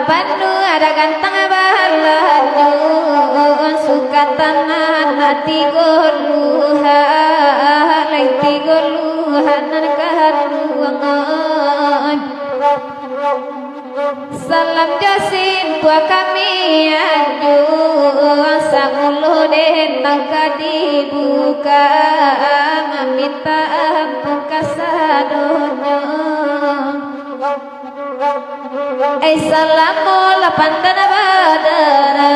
Panu ada ganteng bahalaju suka tanah hati goluha laiti goluhan kaharuangan salam jasin buat kami aju sangulu denang kadibuka meminta ampun kasadonya. Assalamu lapandana badara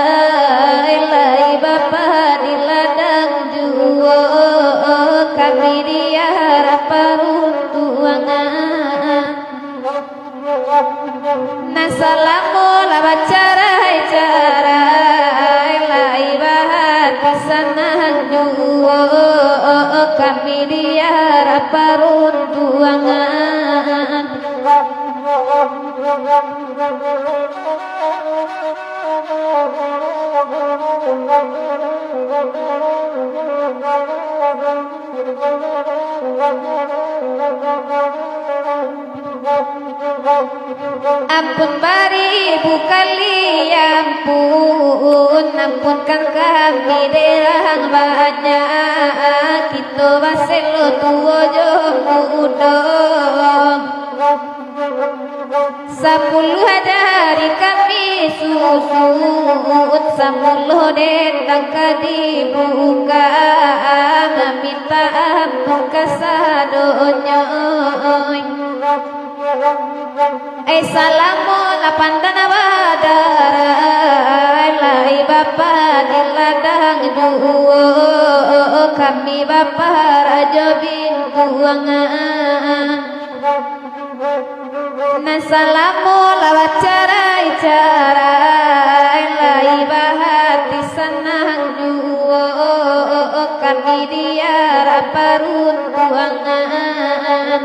ilai bapa di ladang juo kami dia raparuntuangan nasalamu labacara cara ilai bahat kesanang juo kami dia raparuntuangan ampun baribu kali ampun ampunkan kami derang banyak kita baselo tuo jomudo 10 hari kami susut 10 datang ke dibuka meminta ampun kasadonya. Assalamu lapandana badara lai bapa di ladang duo kami bapa raja bintuangan nasalamu lawat cara lai bahati sanang duo kami dia raparuntuangan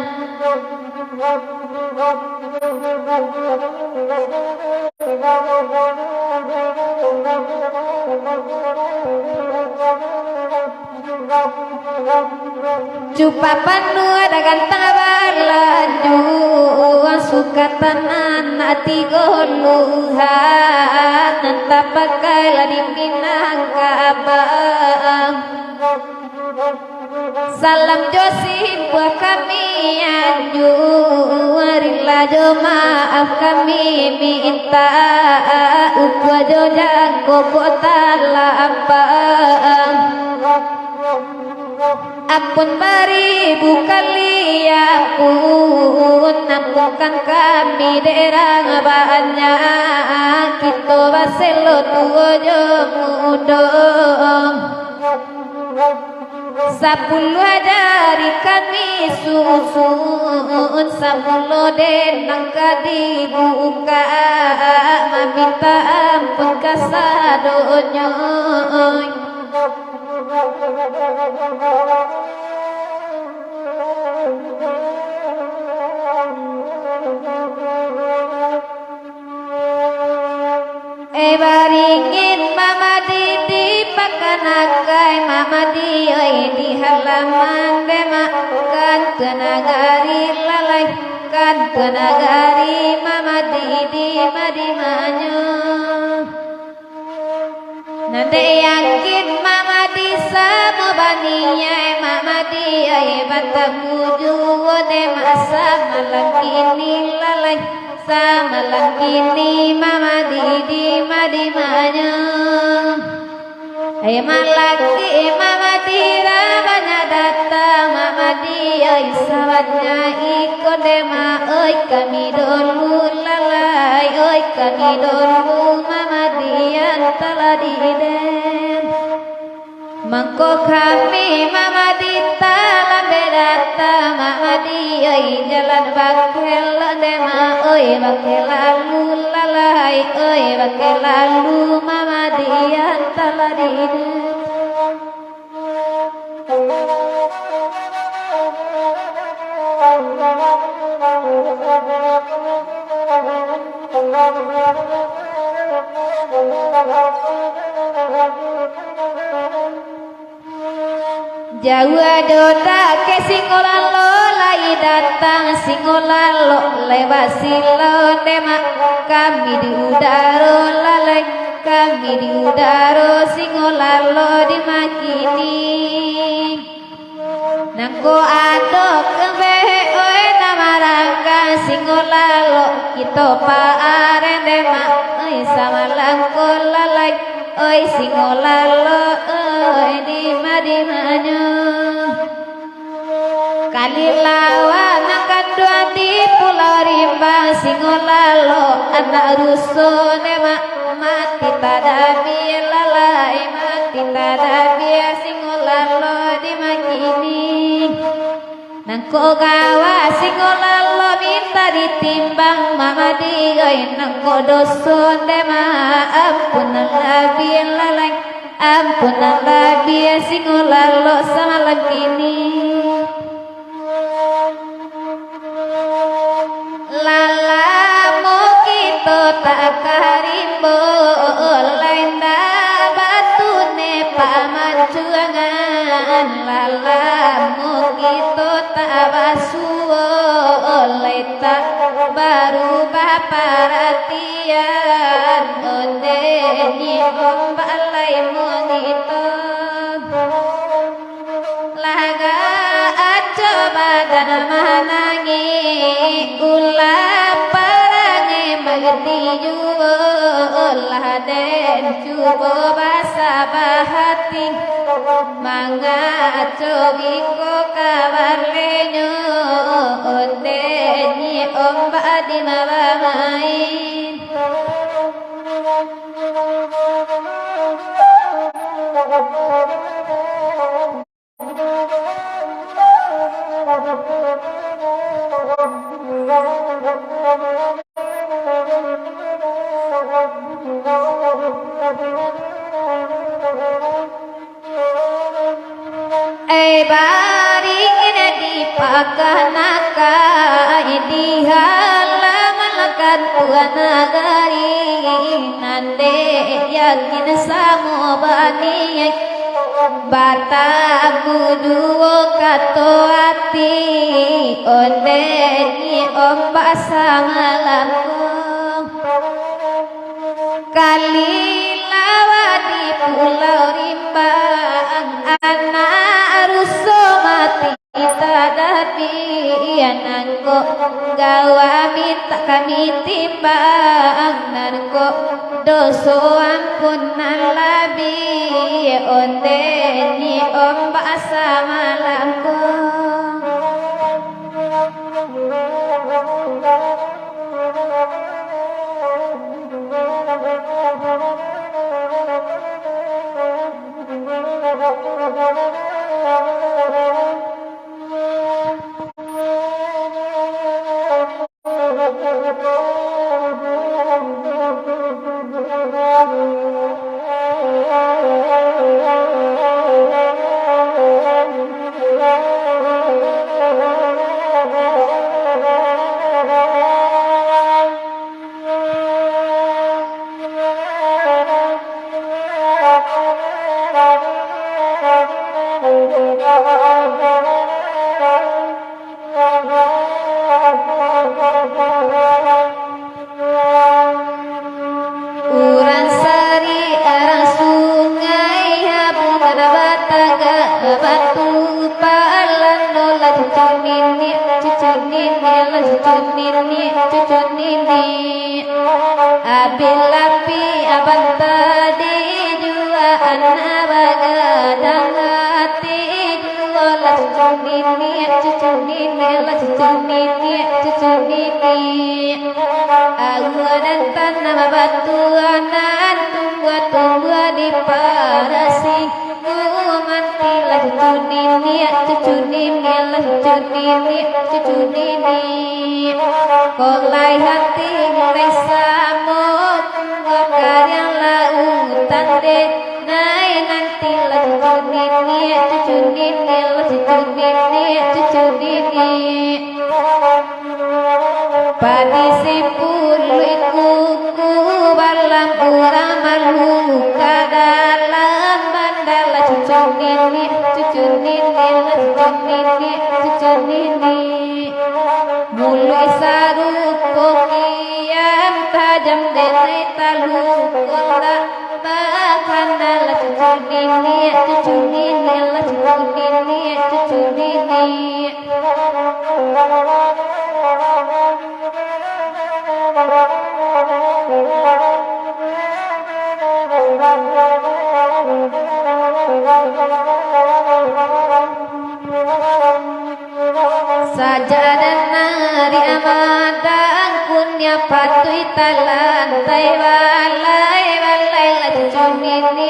Cupa panu ada ganteng balaju suka tanan hati goluhan nanta pakai ladi Minangkabang salam josim buat kami anju warila jo maaf kami minta upwa jo jago botala ambang ampun beribu kali ampun ampunkan kami derang banyak kita baselo tuo jo mudong 10 hari kami susun 10 denang kadibuka meminta ampun kasadonya baringin mama di pakanagai mama di di halaman demakan kenagari lalai kan kenagari mama di madimanyo nande yakin mama di sa niya mamadi ay batamuju de masa malang kini lalai sama lang kini mamadi di madi manya ay malaki mamadi rabanya datang mamadi ay sawadnya ikut dema ay kami dulu lalai ay kami dulu mamadi yang telah diden mangko kami mamadi talam bedata mamadi ay jalan bakel dema ay bakel lalu lalai ay bakel lalu mamadi yang telah diden Jawa dota ke singolalo lai datang singolalo lewat silo demak kami di udara lalai kami di udara singolalo dimakini nangko ado kebehe oe namarangga singolalo kita paaren demak oi sama langko lalai oi singolalo oi di madinanya kalilawan nakandua di pulau rimba singolalo anak rusuh demak mati tadabi lalai mati tadabi singolalo dimakini nangko gawa singolalo minta ditimbang mamadi oi nangko doson dema ampun labi lalai ampun labi singolalo sama langkini lalamu kita tak karimbo lainda batu ne paman juangan lalamu kita tak basuo leta baru baparatian onde ni ombalai mongito laga aco badan manangi ulah parange magti ulah den cubo basa bahati mangga aco biko kabar lenyo onde ni omba di mawamain baring di pakanaka di halaman tuan nagari nande yakin samu bani bata buduo kato ati onde ni omba samalamku kali lawa di pulau rimbang anak ruso mati tadapi anangko gawa minta kami timbang nanko doso ampunan labi onde ni ombak samalamku batu nini cucu nini la cucu nini cucu nini abilapi abantadi jua anabagadang hati jua la cucu nini la cucu nini aguadan tanam batuanan tunggu di parasi manti la cucu nini la cucu nini kolai hati mulai samut yang lautan deh nai nanti la cucu nini la cucu nini padi sipul ikuku balam uramalu kadalam bandala cucu nini mulai sarut kokiam tajam denai talu konda bahkan dala cucu nini la cucu nini sajadan nari amadang kunya patui talantai walai la cucu nini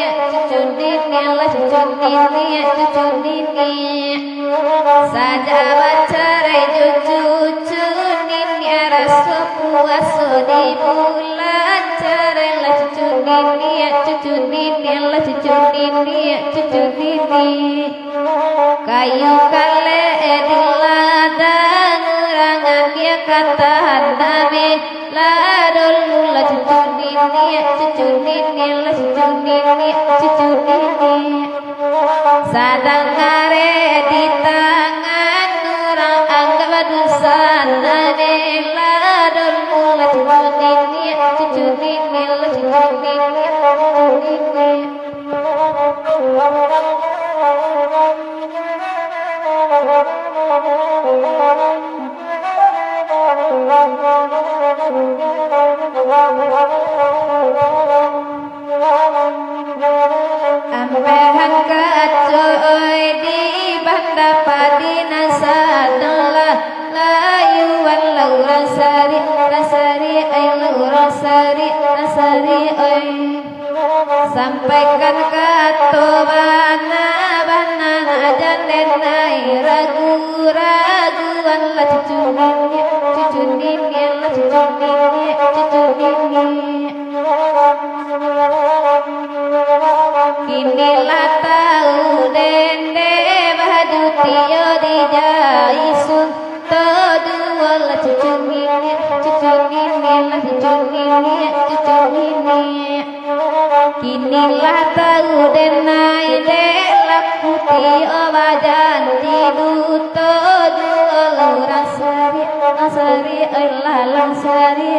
saja bacarai cucu nini araso puaso di bulan carai la cucu nini kayu kale ediladang urangan dia kata handame ladol la cucu nini sadang ngare di tangan orang anggap dusan ane ladol la cucu nini ampehan kacoy di banda padina sadala layu walau rasari ay sampaikan katobana bana janden nai ragu-raguan la cucu nini kinilah tahu dende baju tio dijaisu todua la cucu nini kinilah tahu denai delak putih obajan tidu todua rasari ay lalang sari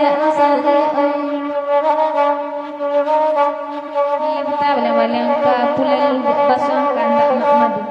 kita boleh ke pulau basah kandak madu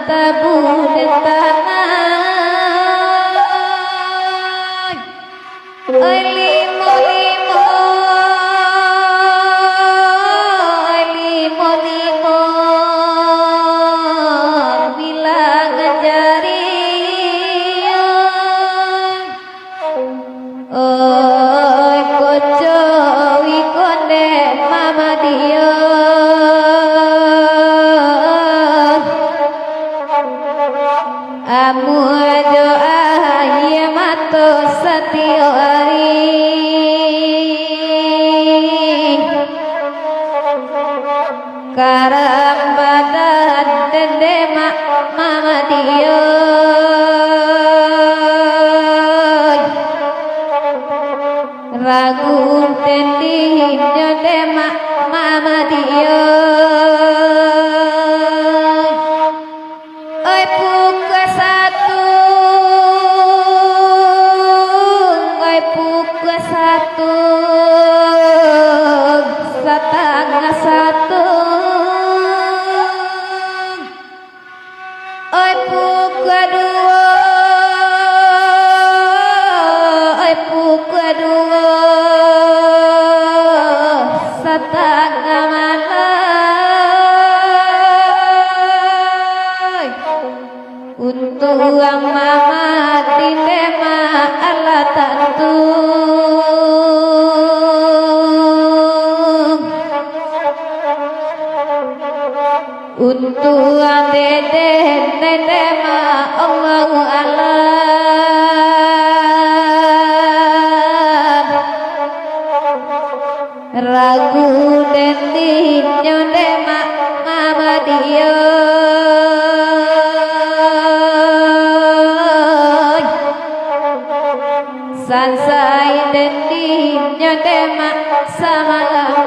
tabu dan Tuhan dede dede ma Allahu alam ragu dendi nyonde ma Muhammadiyah sansai dendi nyonde ma sama lagu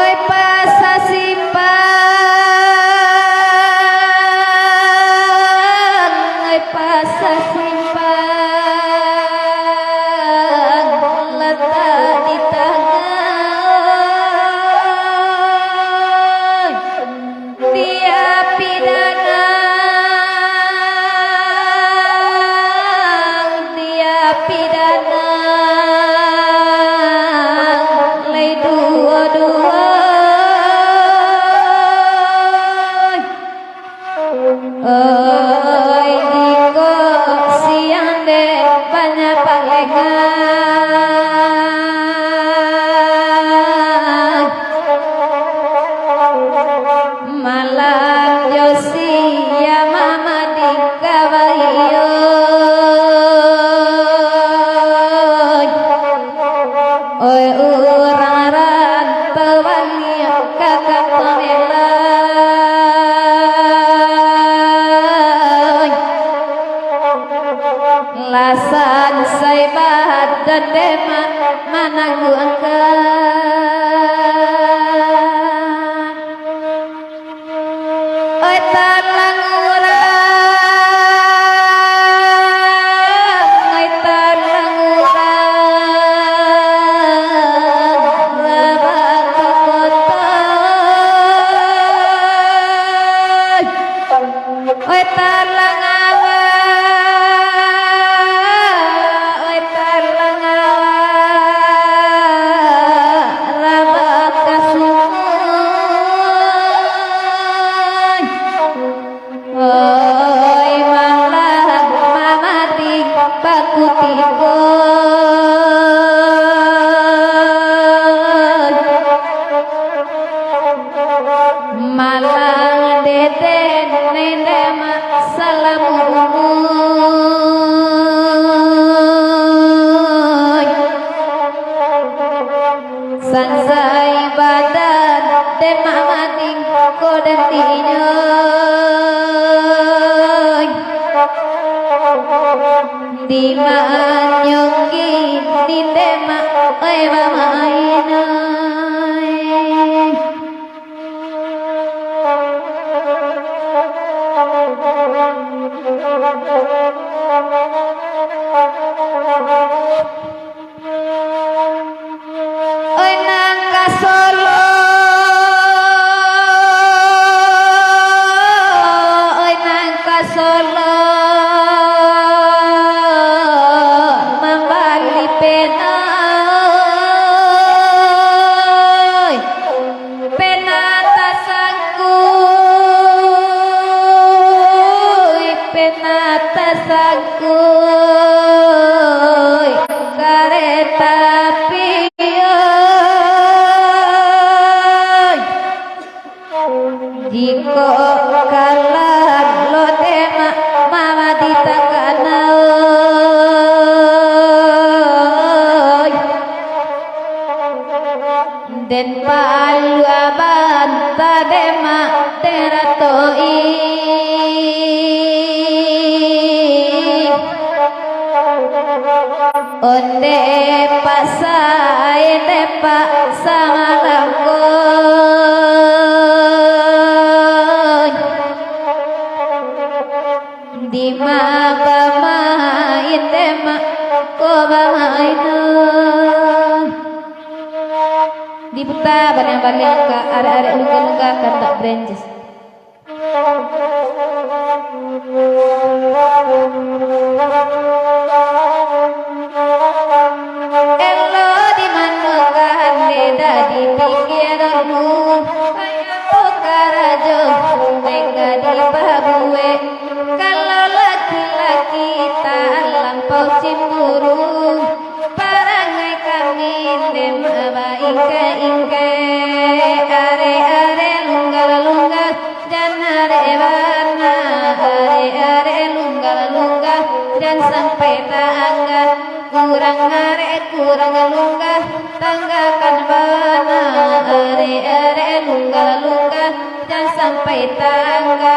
oi pasa simpan oi pasa simpan letak di tangan dia pidana lay dua-dua oi diko siang de banyak palengan malam josi ya mama di kawayo oi urang rantauan kakak pamelan lasan saibat dan demak mananggu angkat oi talang urang oi talang urang rabak kota oi talang malang dede nende mak salamun sansai badan de mamating kodentinya di manyonggi di demak oi mamaina oi nang ka Solo oi nang ka Solo mambali pena pena tasangku pena tasangku kereta api jiko kalah lo demak mama di tangan den palu abanta demak teratoi onde pasai tepak samalangkon di mabama itema ko bamainun di puta bareng-bareng ka arek-arek luka-luka kata branches elo di manungkan beda di pikiranmu ayo karajo mega di babue kalau laki-laki tak lampau cemburu parangai kami demaba ingke-ingke are-are lunggal-lunggal dan are-warna are-are lunggal-lunggal dan sampai tangga kurang are kurang lunggal tanggakan bana are-are lunggal-lunggal dan sampai tangga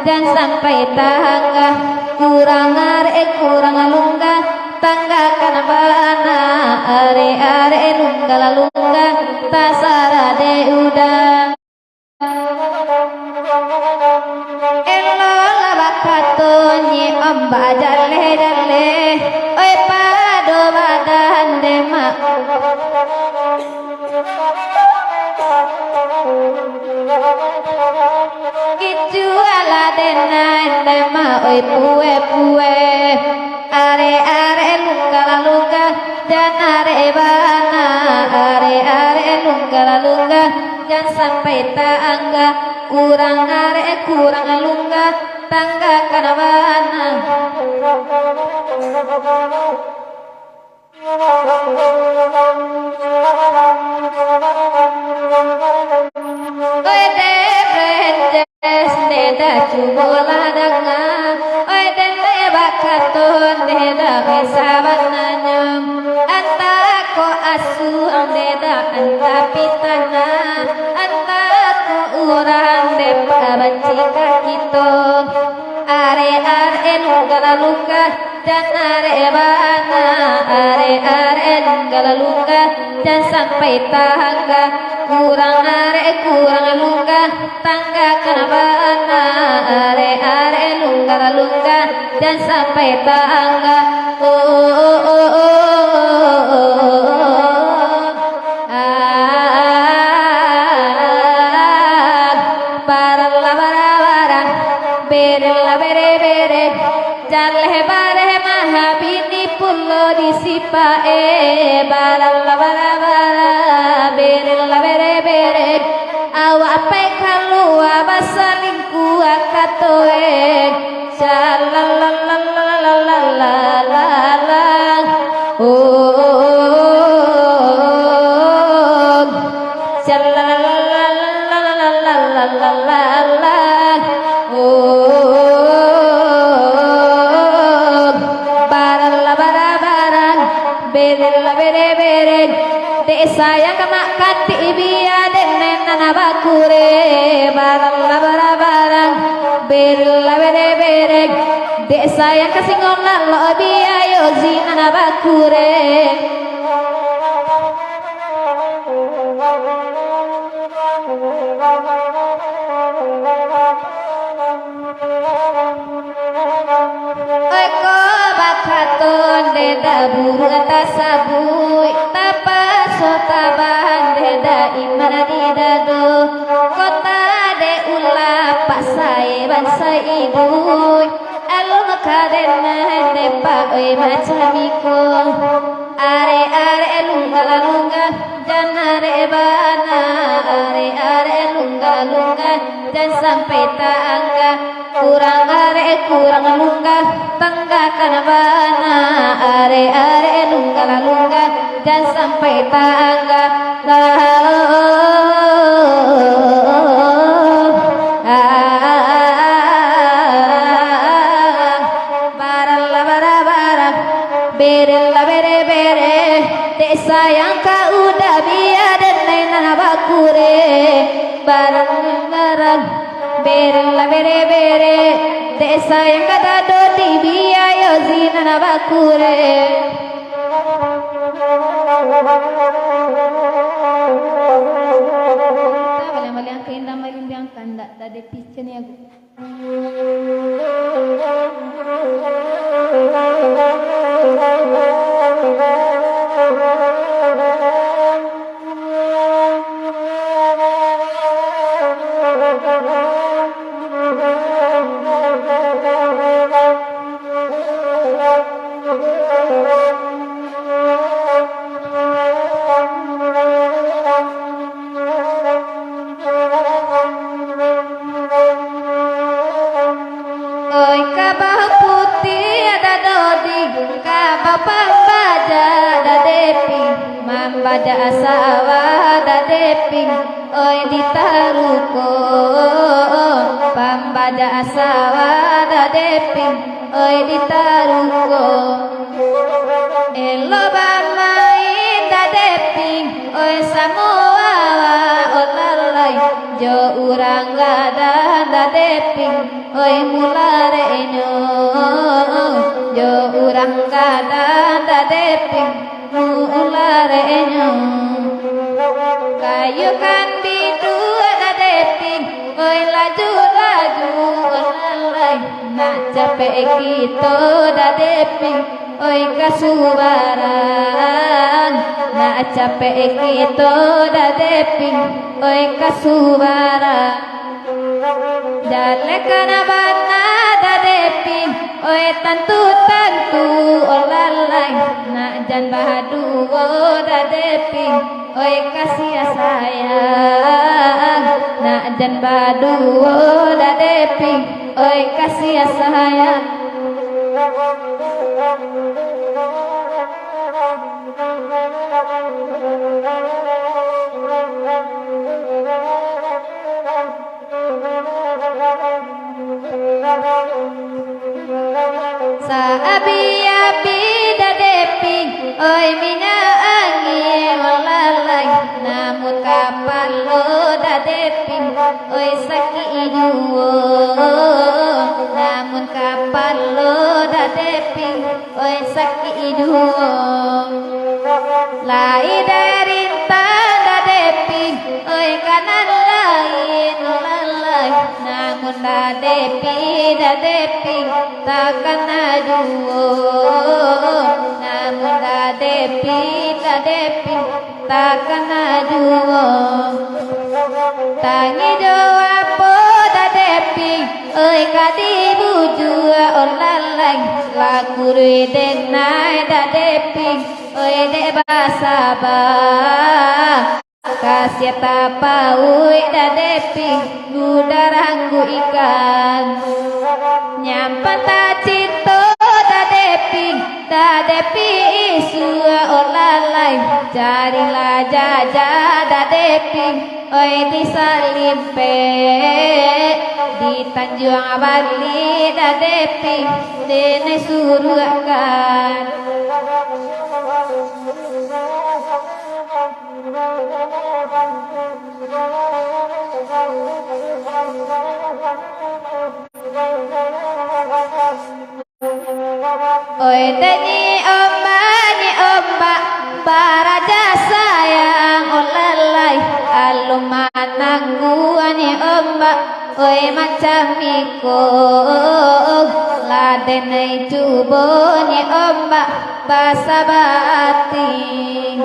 dan sampai tangga kurang are kurang lungga tangga kana bana are lungga lungga tasara de udang elo labakatonye amba jalle jalle oi pado badan dema itu ala denan dema oi pue are lungga dan are bana are lungga dan sampai tangga kurang are kurang lungga tangga kana bana oi de branches neda cubola dengan oi de bakaton neda besabananya anta ko asu neda anta pitana anta ko urang de pabanci kakito are lungga dan are bana are lungga dan sampai tangga kurang are kurang lungga tangga kana bana are lungga dan sampai tangga disipa baralla bara berella bere awak pe kalua basalingku akatoe shalalalalalalalala dek sayang kemak kati biya denen nana bakure barang barang berla bere bere dek sayang kasingong lalo biya yo zina bakure eko bakaton deda buru tasabui tapaso tabahan deda iman didado kota de ula pasai bansai idui alung kaden de paoi macamiko are lunga lunga janare bana are lunga lunga dan sampai tangga kurang lunga tangga kanabana are lunga lunga dan sampai tangga sayang ka udah biar dan nena bakure barang bere dek sayang kata dodi biya yo zina bakure balik ang kainda malimbiang kanda tadi picture niya oi kabah putih ada dodi kabah pambaja ada depi mambaja asawa ada depi oi ditaruko pambaja asawa ada depi oi ditaruko elo bamai da depi oi samoa olalai jo urang gada da depi oi mulare nyo jo urang gada da depi mulare nyo kayu kan bidu da depi oi laju olalai nak capek gitu da depi oi kasubaran nak capek gitu da depi oi kasubaran jale kana bana da depi oi tantu olalai nak jan bahadu da depi oi kasih sayang nak jan bahadu da depi oi kasih sayang Abi da depi oi mina angin olalai namun kapal lo da depi oi saki iduo namun kapal lo da depi oi saki iduo lai dari da depi oi kanan lain olalai namun da depi takkan aduo namun da depi takkan aduo tangi doa po da depi oi kadi bujua olalai lakuri denai da depi oi de basaba kasih tapau da depi gudaranggu ikan nyampata cito da depi isu olalai carilah jaja da depi oi disalimpe di Tanjung Bali da depi dene suruhkan Oi nyi ombak baraja sayang olalai alumananggu nyi ombak oi macam iko ladenai cubo nyi ombak basa bating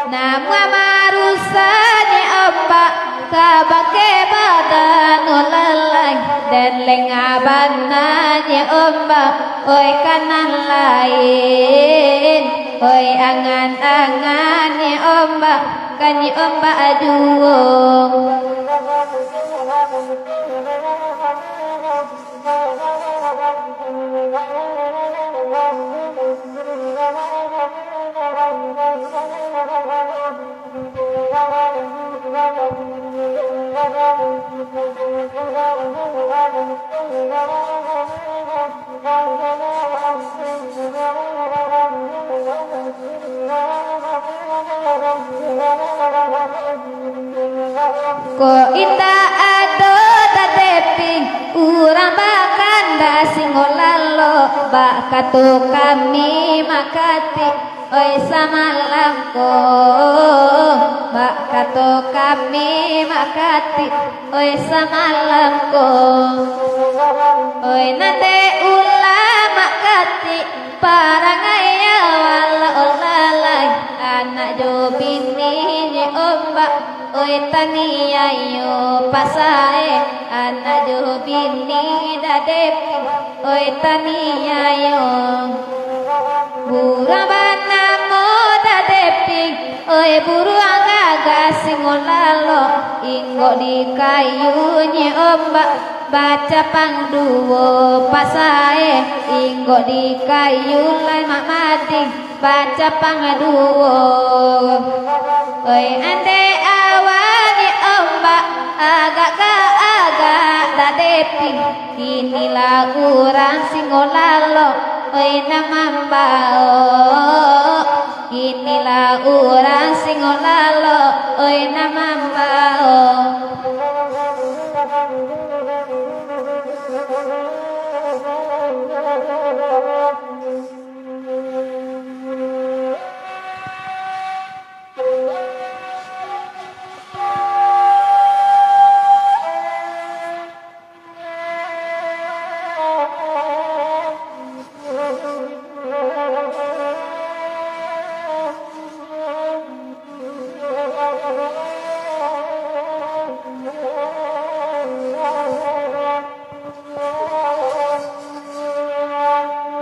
nama marusa nyi ombak kabake badan olalai dan lengabana nyi ombak oi kanan lain oi angan-angan nyi ombak kan nyi ombak aduong ko ita ado tadeping urang bakanda singolalo bakato kami makati oi samalangko bakato kami makati oi samalangko oi nate ulama kati parangaya wala olalai anak jo bini ni ombak oi taniayo pasae anak jo bini dadep oi taniayo burabana mo dadeping oi buru angga singolalo inggo di kayu nyi ombak baca pangduwo pasae inggo di kayu lai mamading baca pangduwo oi ande awani ombak agak ka agak dadeping inilah urang singolalo oi namambao inilah urang singolalo oi namambao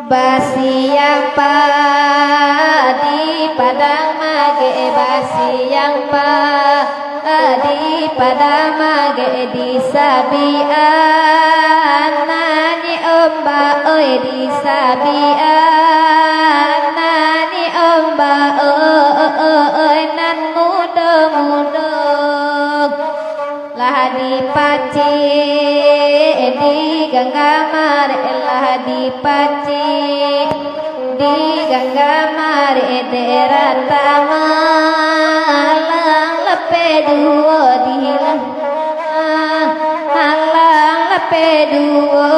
basi yang padi padang mage basi yang padi padang mage di sabian nani ombak oi di sabian nani ombak oi nan muda lah di paci di ganggamar lah di paci di ganggamar deratama lang lepe duo dilang halang lepe duo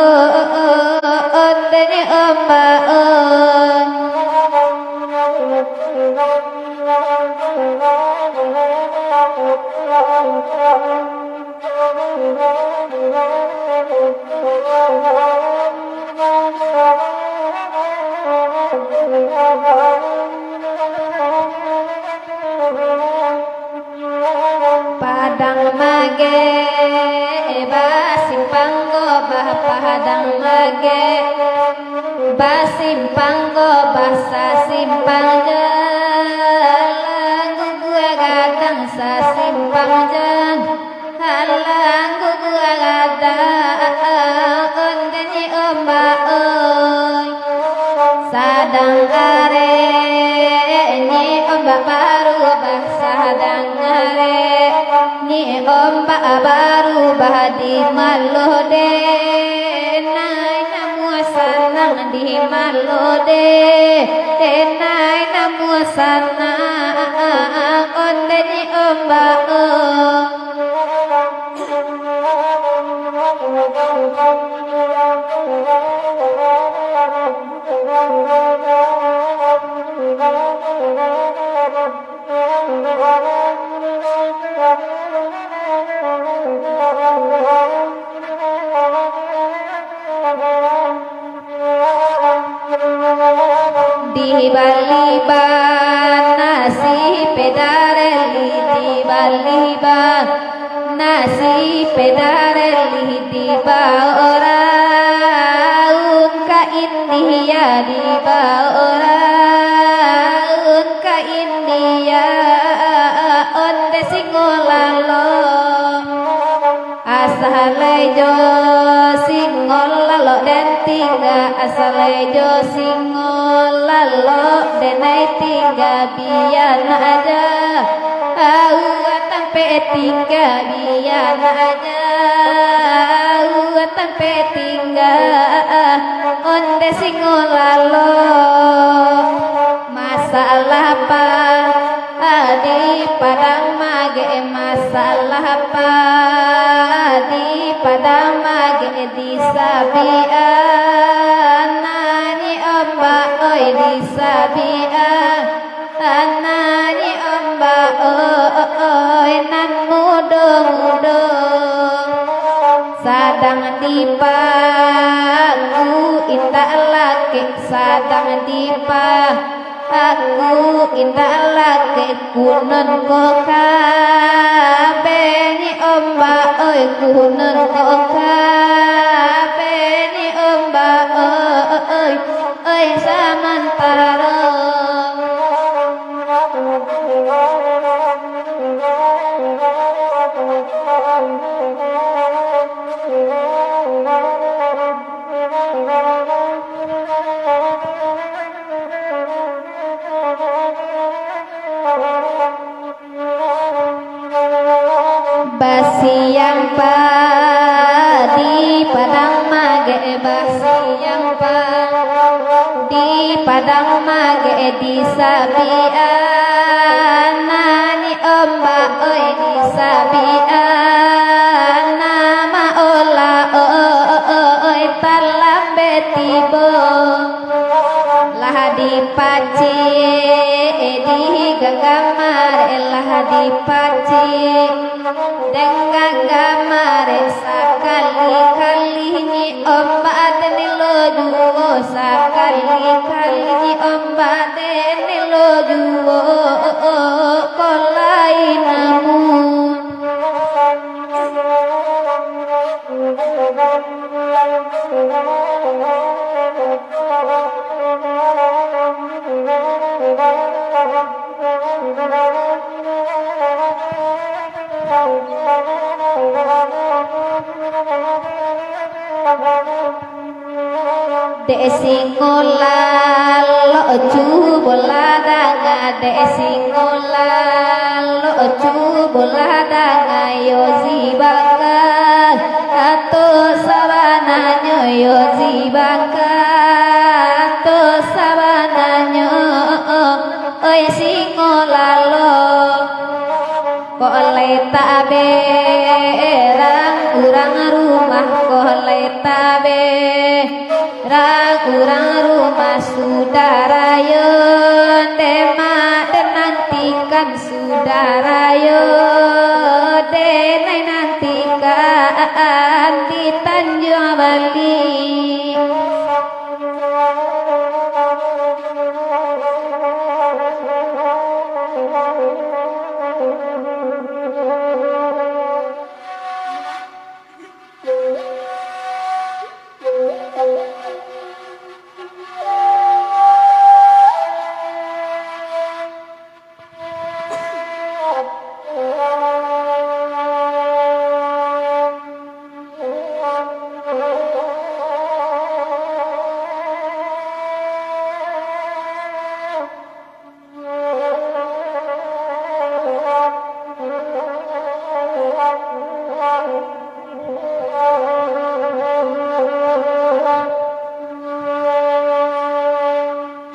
ondeni ombak padang mage basimpang gobah padang mage basimpang gobah sasimpang jalan gua gadang sasimpang jalan halang gua gadang ondeni ombak sadang are ni ombak baru bah sadang are ni ombak baru bah di malode nai namu sanang di malode denai namu sana onde ni omba di baliban nasi pedareli di baliban nasi pedareli di baoraun ka India di baoraun ka India onde singolalo asalejo singolalo dan tiga asalejo singolalo denai tiga biar aja tampe tiga biar aja tampe tiga onde singolalo masalah apa di padang mage masalah apa di padang mage di sabian nani omba oi di sabian nani omba oi nan mudo mudo sadang dipaku indah laki sadang aku indah laki kunun koka beni omba oi kunun koka beni omba oi samantara basiang di padang mage basiang di padang mage di sabian nani omba oi di sabian nama ola oi talambe tibo lah di paci di gagamar lah di paci dengan gamare sakali-kali ni ombak ni lojuo sakali-kali ni ombak ni lojuo kolai namun desingola loju boladanga desingola loju boladanga yo zibaka ato sabananyo yo zibaka ato sabananyo oi singola lo kolai tabe urang rumah kolai tabe urang rumah sudarayo tema denantikan sudarayo denai nantikan di Tanjung Bali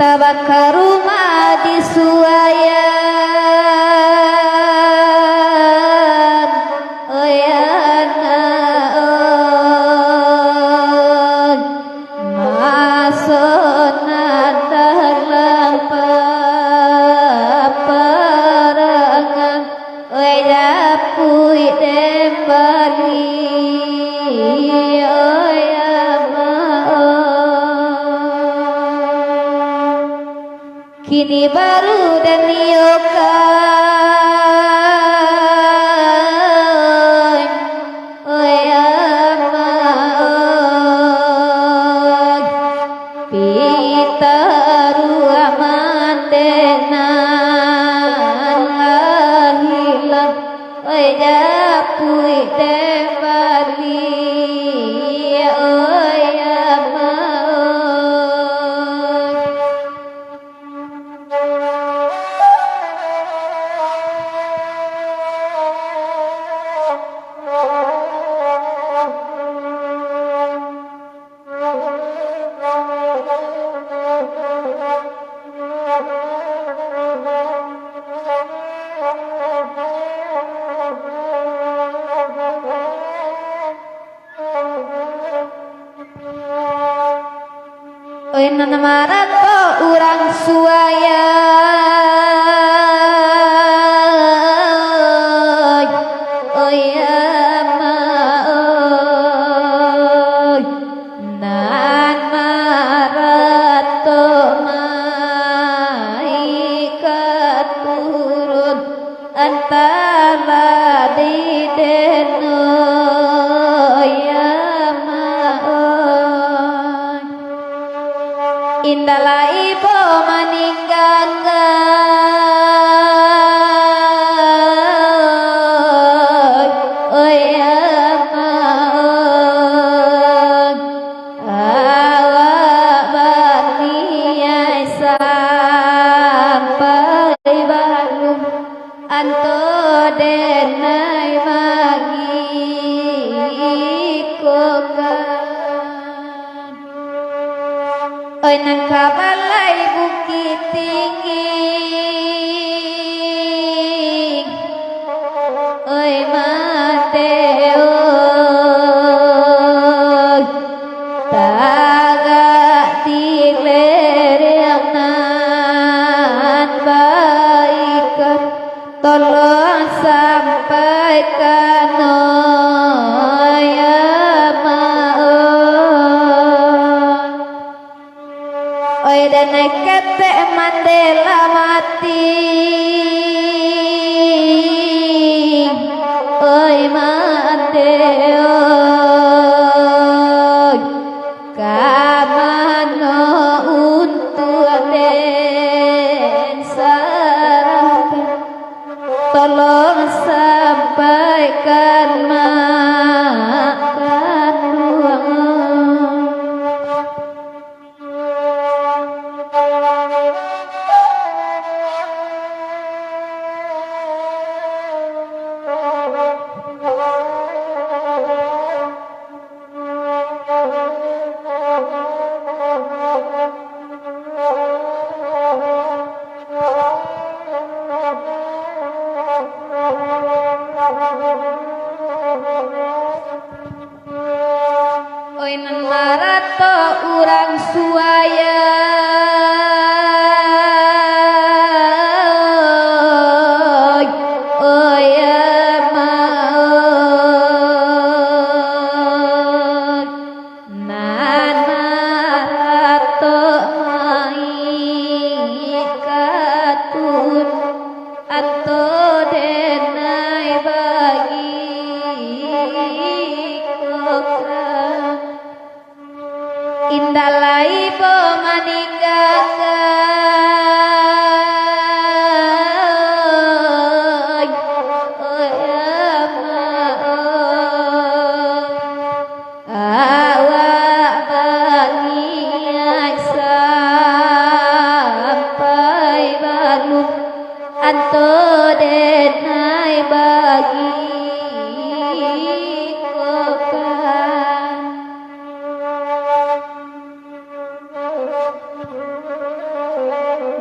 tabaka rumah di suayan oyana masona dalam paparangan oyapui dembali kini baru dan nyokan oyamang pitaru amandenan lahilang oyapui dembali nana marato urang suaya oyama nan marato mai katurun antara di deno indala ibu meninggalkan oyamang awak baniai sampai baru anto denai magi kokan oi nang kabalai bukit tinggi oi mateo taga dilereng nan baikan tolong sampaikan oi dan kete Mandela mati oi Mandela kamano untuk den sarang tolong sampaikan makan ruang Hello.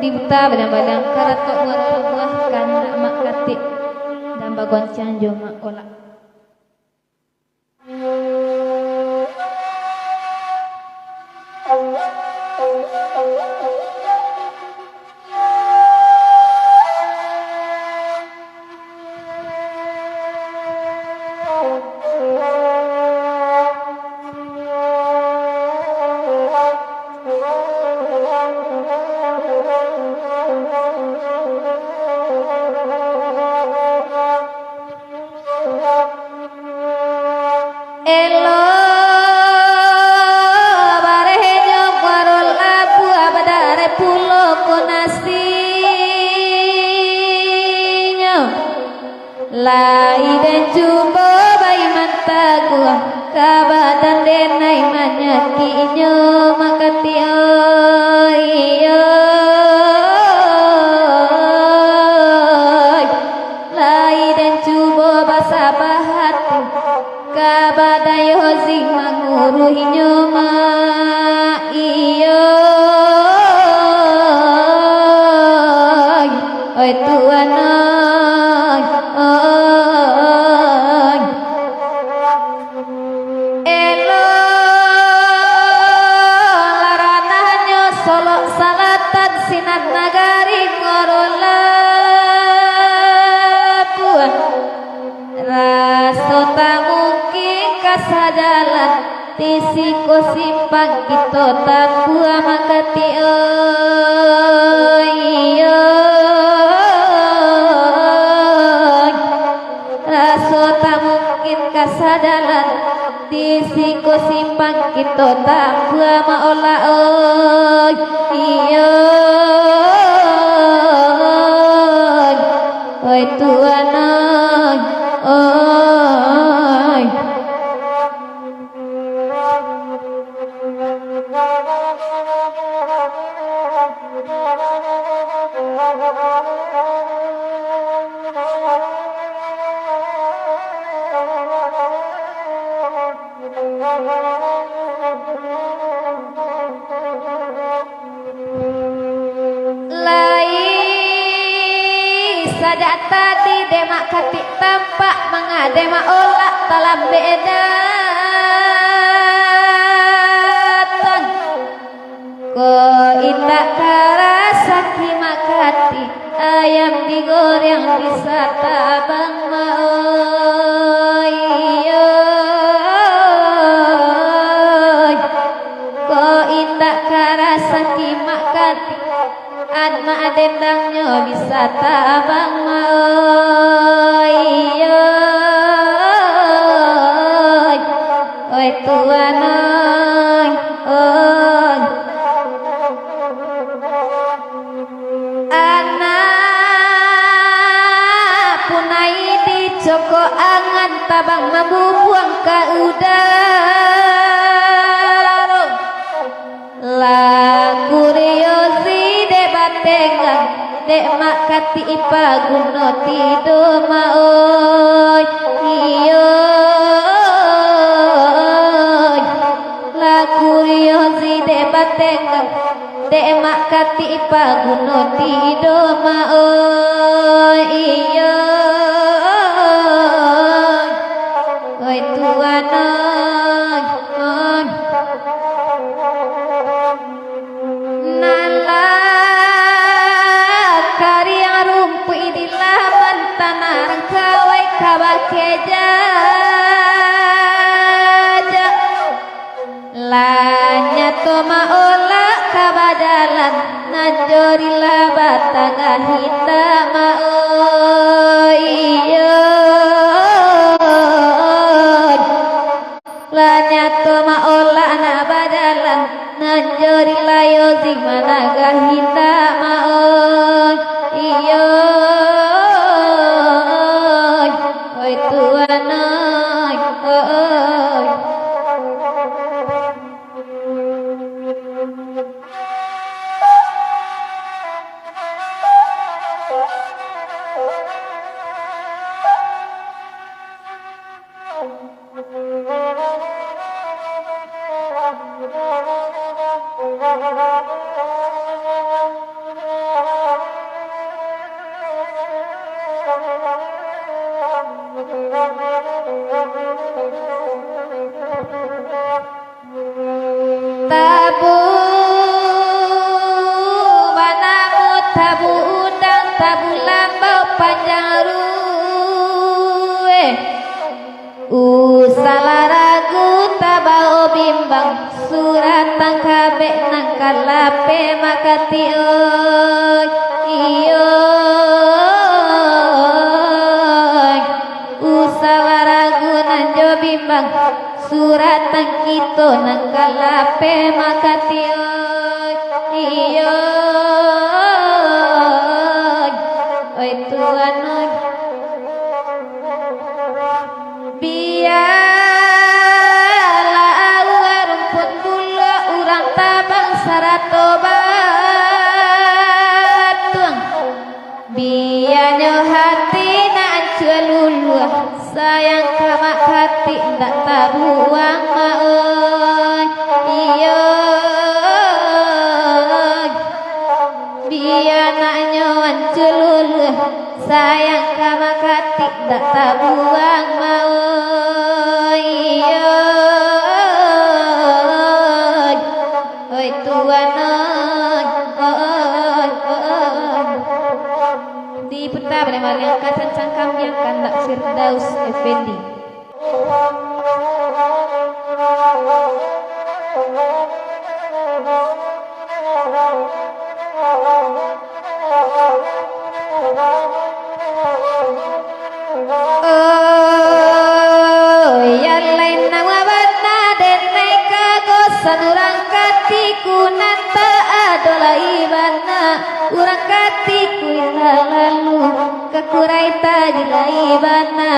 dibuta badang-badang karatok buah kana mak kati dan bagoncang joma ola. Lai dan jumbo bayi mantaku kabadan denai manyakinya makati oi lai dan jumbo basabahati kabadan yozi manguruhinya ma oi tuana sinan nagari ngorola puan raso tak mungkin kasajalan tisiko simpang kita tak buah makati raso tak mungkin kasajalan tisiko simpang kita tak buah maola oi Tuhan oi sadak tadi demak katik tampak mengadema olak talam bedatan ko indak karasa kimak kati ayam digoreng disata bang maoi ko indak karasa kimak kati adma dendangnya bisa tabang oi Tuhan anak punai di Joko angan tabang mabubuang ka udara la kuriosi debatengan dek mak kati ipa guno tido maoi la kuriosi debatengan dek mak kati ipa guno tido maoi oi Tuhan lanya toma ola kabadalan najorila batanga hita lanya toma ola nabadalan najorila yozi managa hita oi Tuhan lape makati iyo usawaragu nanjo bimbang suratan kito nangkalape makati iyo oi Tuhan biarlah rumput bulu urang tabang saratobat bianyo hati nan celulu sayang kamak hati ndak tabuang maun iyo bianaknyo celulu sayang kamak hati ndak tabuang maun iyo oi Tuhan di peta benar yang kacang cangkam yang kandak Firdaus Effendi. Oh ya lain nama bana denai kagosan urang katiku nata adola ibana urang katiku lalu kakurai tadi laibana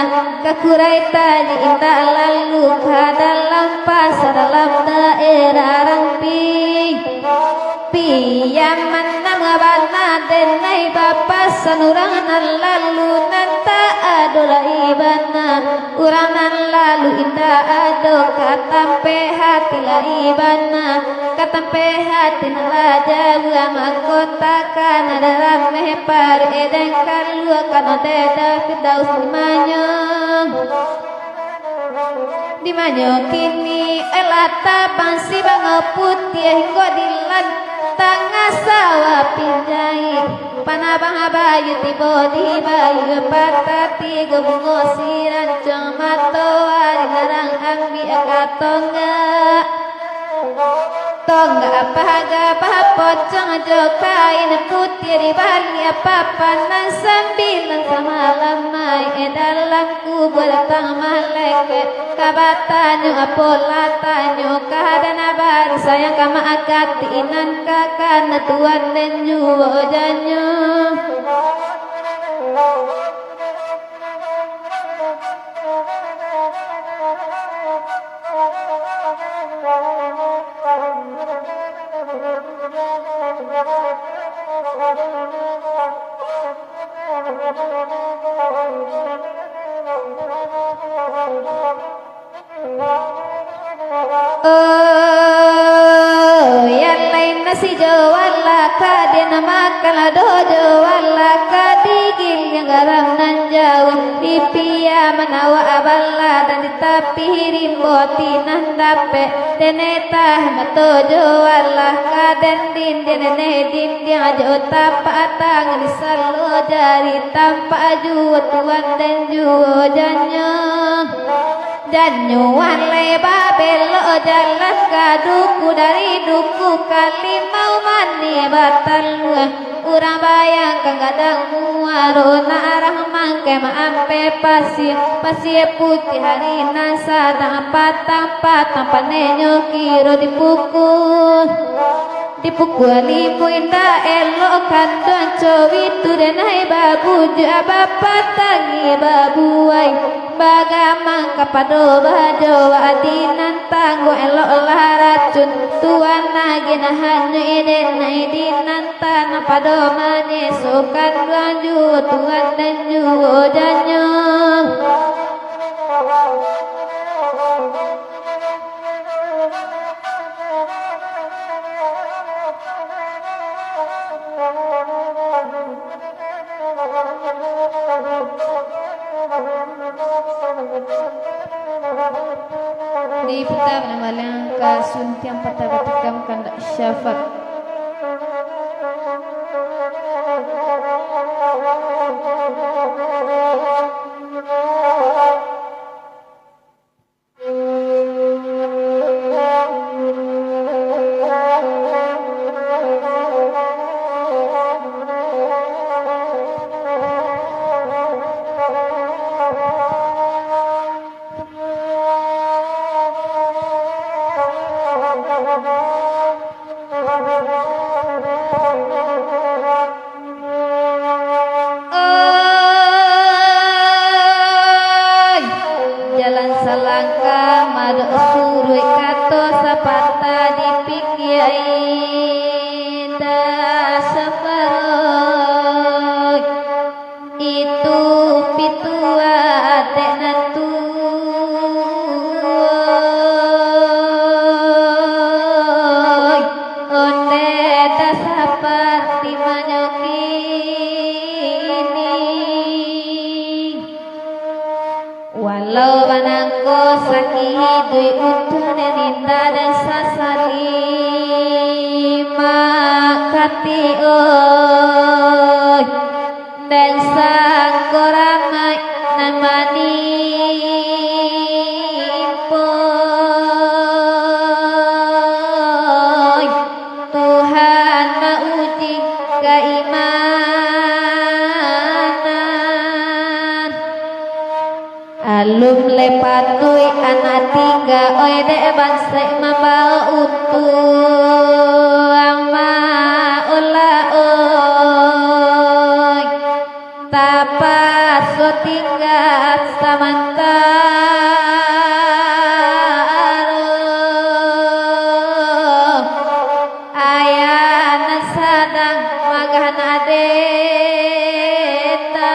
kakurai tadi inta lalu ka dalam pasar dalam daerah ramping piyaman nama bana denai bapa sanurangan lalu nanta adola ibana urangan lalu indah ado katampe hati laibana katampe hati nalaja gua makota kana dalam mehpar edeng kalu kana deda Firdaus dimanyo kini elata bangsi bango putih hingga dilan tangga sawah pinjai panabang abayu tibo di bayu patati gobungo siran cong matoa dilarang ambi akatonga tongga apa pocong jokain putih di bali apa panas sambilan sama lamai dalam kubur tang malek kabatanyo apolatanyo kahadana baru sayang kama akati inan kakan tuan dan juwo janyo oh yang lain nasi jawala kadena makala dojo wala kadigil yang garam nan jauh pipia manawa aballa dan ditapi rimbo tinan dape deneta matojo wala kaden din denene din dia jo tapatang disalo jari tanpa juwa tuan dan juwa janyo wale babelo jalan kaduku dari duku kali mau mani batal urang bayang kang gadang muaro narah mangke maampe pasir putih hari nasa patang panenyo kiro dipukul limu indah elok kanduan cowi tu denai babu jaba patangi babuai bagamang kapado bajo adinan tanggo elok lah racun tuan nagi nahanyo idenai dinan tanah pado manesukan duanju tuan dan juo janyo di peta malang kasun tiang peta batikam kanda syafat seperti menyokini walau banangko sakidui utune ninda dan sasali makati oi dan sangkoramai namani poy Tuhan mauji keimanan alum lepatui anak tiga oi dek bangsa mambao utu ama ola oi tapas so tinggal samantaro ayana sadang magana deta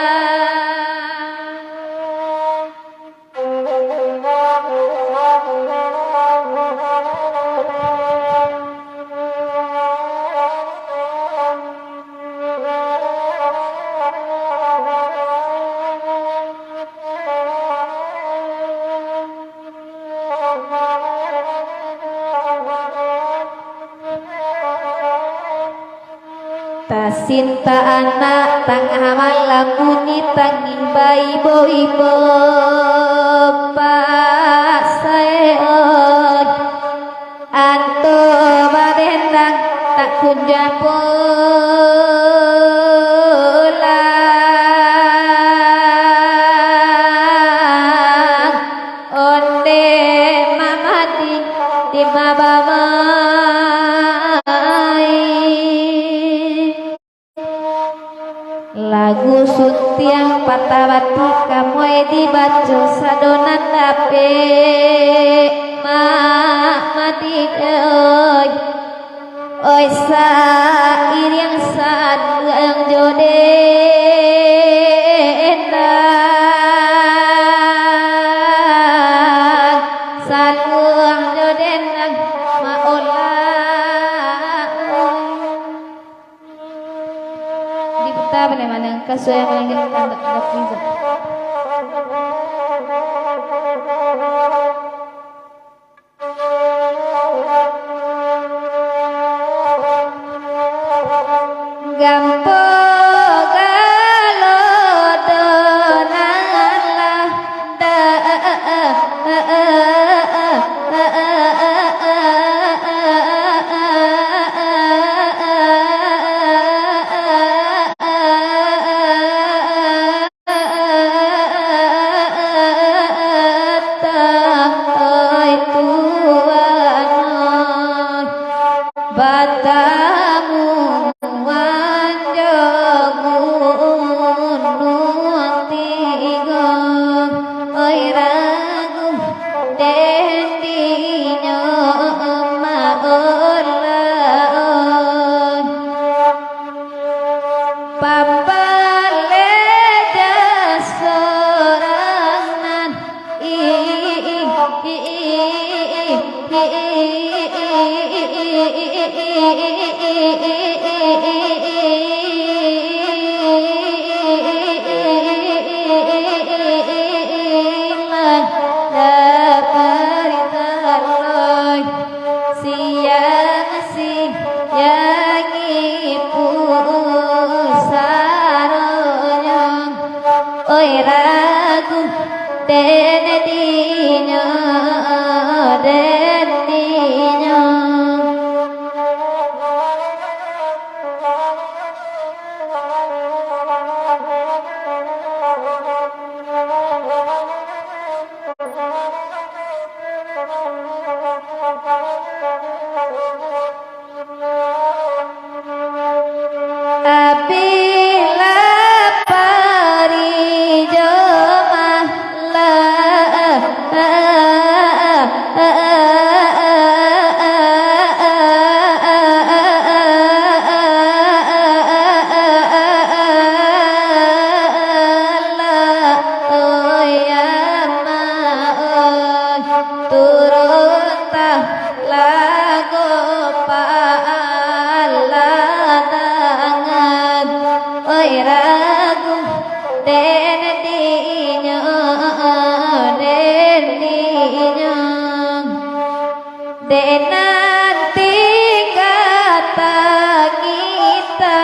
Tasinta anak tangah malam muni tanging bayi ibo pasaeon anto badendang tak kunjang pulang onde mamati di mabama lagu suntiang patah batik kamu dibaca sadonan dape mati oi oi sair yang sad yang jodenang saluang jodenang maola diputar bagaimana kasus yang paling kita gampo galodonanlah batamu wanjogun nuang oi ragu dendinya maolah papale jasorangan siang siang ibu saronya oi ragu dendinya apila parijomah turun tah lagu paalana ragu den dinyo denan tingkat kita